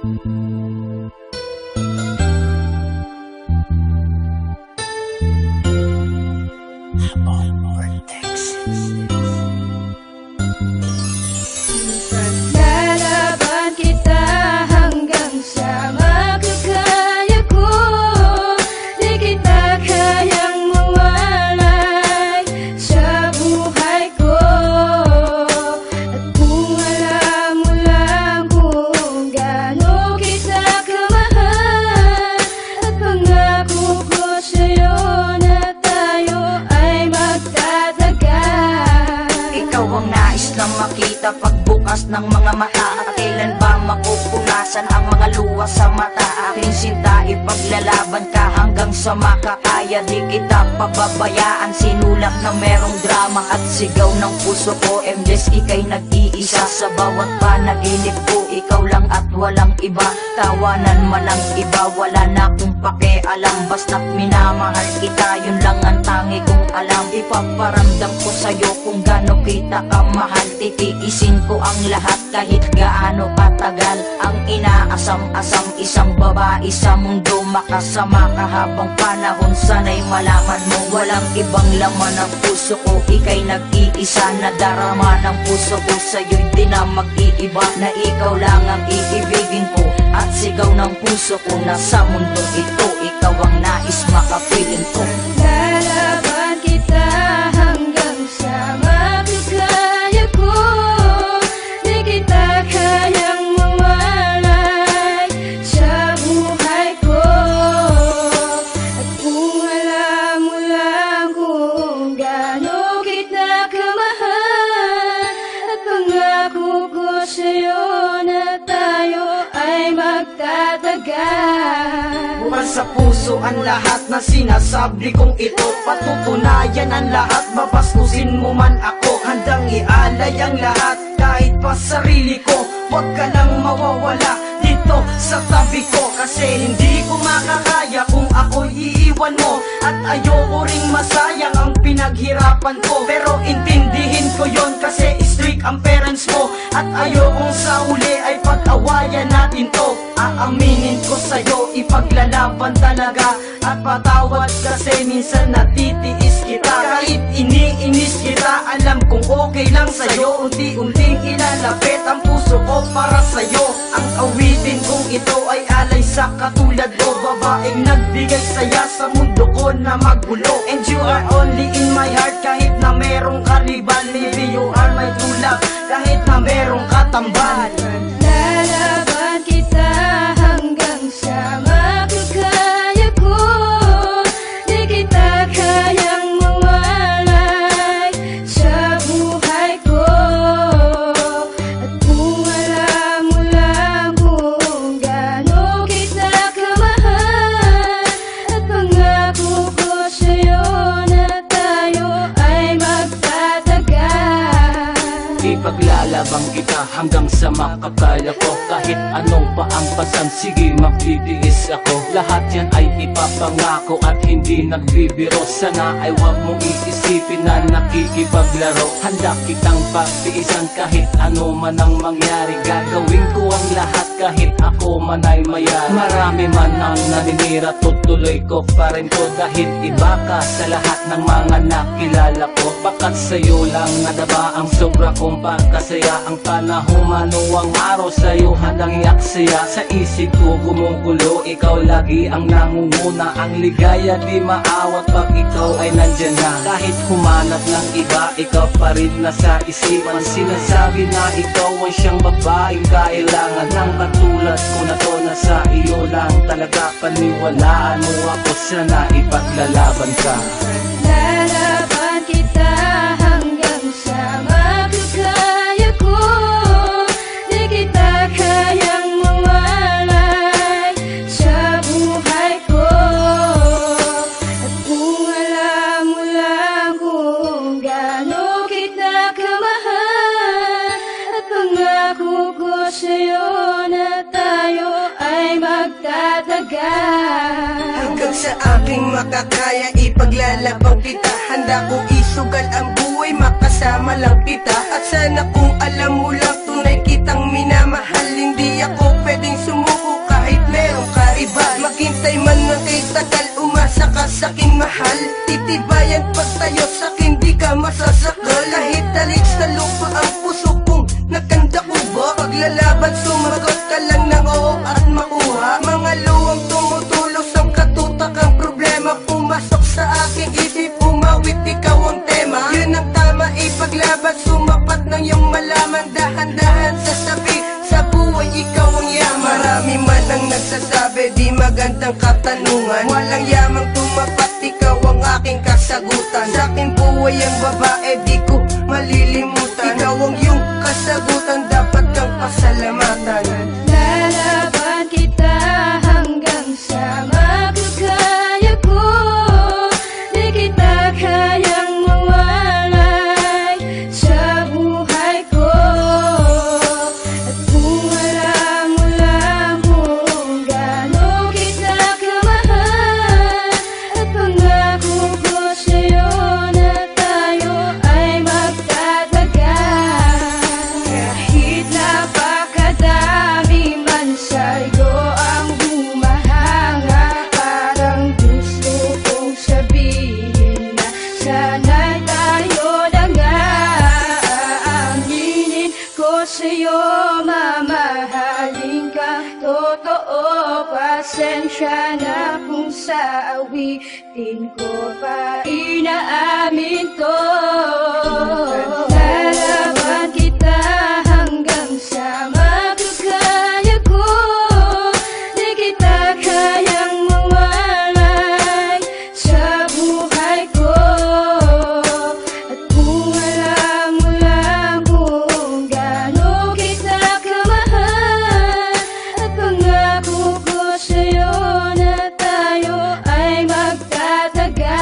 Paglalaban kita hanggang sa makakaya ko, di kita kayang mawalay sa buhay ko. At kung alam mo lang kung gaano kita kamahal, at pangako ko sa'yo na tayo ay magtatagal. Ikaw ang nais na makita pagbukas ng mga mata, at kailan ba mapupunasan ang mga luha sa mata? Aking sinta, ipaglalaban ka hanggang sa makakaya. Di kita pababayaan, sinulak na merong drama at sigaw ng puso ko. Endless, ika'y nag-iisa sa bawat panaginip ko. Ikaw lang at walang iba, tawanan man ang iba, wala na akong pakialam. Basta't minamahal kita, yun lang ang tangi kong alam. Ipaparamdam ko sa'yo kung gaano kita kamahal. Titiisin ko ang lahat kahit gaano katagal. Ang inaasam-asam, isang babae sa mundo, makasama ka habang panahon. Sana'y malaman mo, walang ibang laman ng puso ko. Ika'y nag-iisa na darama ng puso ko. Sa'yo'y di na mag-iiba, na ikaw lang ang iibigin ko. At sigaw ng puso ko na sa mundong ito, ikaw ang nais makapiling ko. Lalaban kita hanggang sa makakaya ko, di kita kayang mawalay sa buhay ko. At kung alam mo lang kung gaano kita kamahal, at pangako ko sa'yo na tayo ay magtatagal. Bukas sa puso ang lahat na sinasabi kong ito. Patutunayan ang lahat, babastusin mo man ako. Handang ialay ang lahat, kahit pa sarili ko. Huwag ka lang mawawala dito sa tabi ko, kasi hindi ko makakaya kung ako'y iiwan mo. At ayoko ring masayang ang pinaghirapan ko, pero intindihin ko yon kasi strict ang parents mo. At ayokong sa uli ay pag-awayan natin to. Aaminin ko sa'yo, ipaglalaban talaga. At patawad kasi minsan natitiis kita. Kahit iniinis kita, alam kong okay lang sa'yo. Unti-unting ilalapit ang puso ko para sa'yo. Ang awitin kong ito ay alay sa katulad mo, babaeng nagbigay saya sa mundo ko na magulo. And you are only in my heart, kahit na merong kariban. Maybe you are my true love, kahit na merong katambal. Lalaban kita hanggang sa makakaya ko, di kita kayang mawalay sa buhay ko. At kung alam mo lang kung gaano kita kamahal, at pangako ko sa'yo na tayo ay magtatagal. Ipaglalabang kita hanggang sa makakaya ko. Kahit anong paampasan, sige magtitiis ako. Lahat yan ay ipapangako at hindi nagbibiro. Sana ay wag mong iisipin na nakikipaglaro. Handa kitang pagtiisan kahit ano man ang mangyari. Gagawin ko ang lahat kahit ako man ay mayari. Marami man ang naninira, tutuloy ko pa rin ko. Dahil iba ka sa lahat ng mga nakilala ko. Bakat sa'yo lang nadaba ang sobra kong pagkasaya. Ang panahon man o ang araw sa'yo handang iaksaya. Sa isip ko gumugulo, ikaw lagi ang nangunguna. Ang ligaya di maawat pag ikaw ay nandyan na. Kahit humanap ng iba, ikaw pa rin nasa isipan. Sinasabi na ikaw ay siyang babaeng kailangan ng katulad ko na to. Nasa iyo lang talaga, paniwalaan mo ako. Sana ipaglalaban ka. Lalaban kita hanggang sa makakaya ko, di kita kayang mawalay sa buhay ko. At kung alam mo lang kung gaano kita kamahal, at pangako ko sa'yo na tayo ay magtatagal. Hanggang sa aking makakaya, ipaglalabang kita. Handa ko isugal ang buhay, makasama lang kita. At sana kung alam mo lang, tunay kitang minamahal. Hindi ako pwedeng sumuko ipaglalaban, sumagot ka lang ng oo at makuha. Mga luwang tumutulos ang katutak, ang problema pumasok sa aking isip, umawit, ikaw ang tema. Yun ang tama, ipaglaban, sumapat ng iyong malaman. Dahan-dahan sasabi, sa buhay ikaw ang yaman. Marami man ang nagsasabi, di magandang katanungan. Walang yamang tumapat, ikaw ang aking kasagutan. Sa aking buhay ang babae, di ko malilimutan. Ikaw ang iyong kasagutan, dapat kang pasalamatan. Lalaban kita hanggang sa makakaya ko. Di kita kayang mawalay sa buhay ko. At kung alam mo lang kung gaano kita kamahal, at pangako ko sa'yo na tayo ay magtatagal. Kahit napakadami man sa'yo ang humahanga, parang gusto kong sabihin na sana'y tayo na nga. Aaminin ko sa'yo, mamahalin ka totoo. Pasensya na kung sa awitin ko pa inaamin to. Lalaban kita hanggang sa makakaya ko. Di kita kayang mawalay sa buhay ko. At kung alam mo lang kung gaano kita kamahal, at pangako ko sa'yo na tayo ay magtatagal.